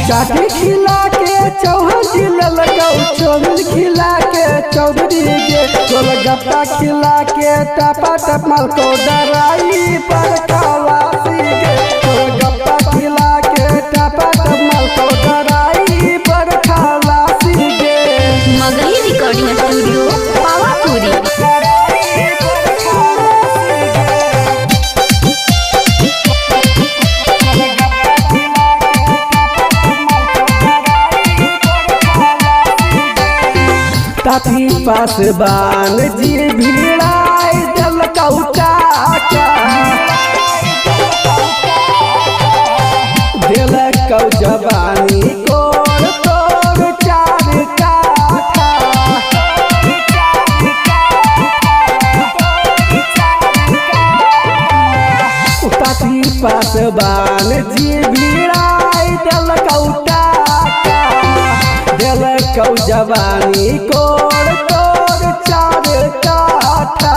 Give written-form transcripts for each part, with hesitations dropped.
चाटी खिला के चौहान जिलल चौमिन खिला के चौधरी गे गोलगप्पा खिला के टपा टप मलको डराई पर खलासी गे गोलगप्पा खिला के टपा टप मलको डराई पर खलासी गे। Magahi recording studio Pawapuri. ताती पासबान जी भिड़ाई दल कौटाका दिल कौ जवानी कोर तोर चार काठा ताती पासबान जी भिड़ाई दल कौटाका दिल कौ जवानी कोर तोर चार काठा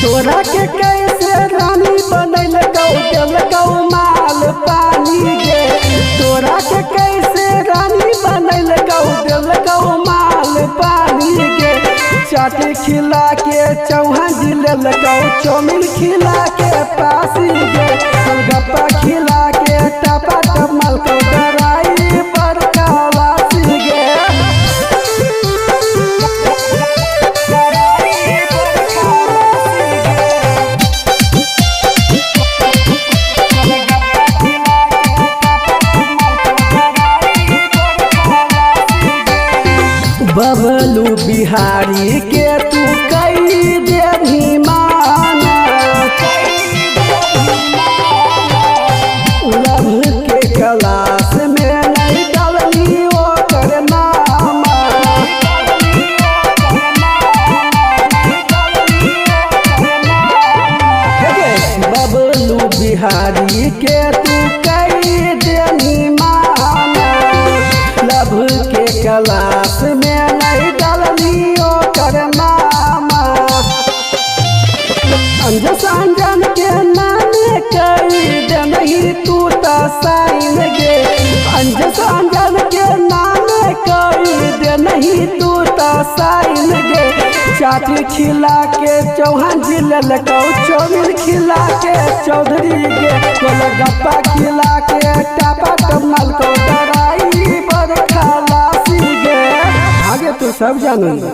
तोरा के कैसे रानी बनैल दिल कौ माल पानी गे तोरा के कैसे रानी बनैल दिल कौ माल पानी गे चाटी खिला के चौहान जिलल चौमिन खिला के पासी गे गोलगप्पा खिला के टपा टप मलको डराई पर खलासी गे। बबलू बिहारी के तू कई देवी माना लभ के क्लास में नहीं डालनी ओकर नामा बबलू बिहारी के तू कई देवी माना लभ के क्लास में नहीं डालनी ओकर नामा अंजन के नामे कई दे नहीं तू तो साइन गे अंजन के नामे कई दे नहीं तू तो साइन गे चाटी खिला के चौहान जिलल चौमिन खिला के चौधरी गे गोलगप्पा खिला के टपा टप मलको डराई पर खलासी गे आगे तो सब जानू।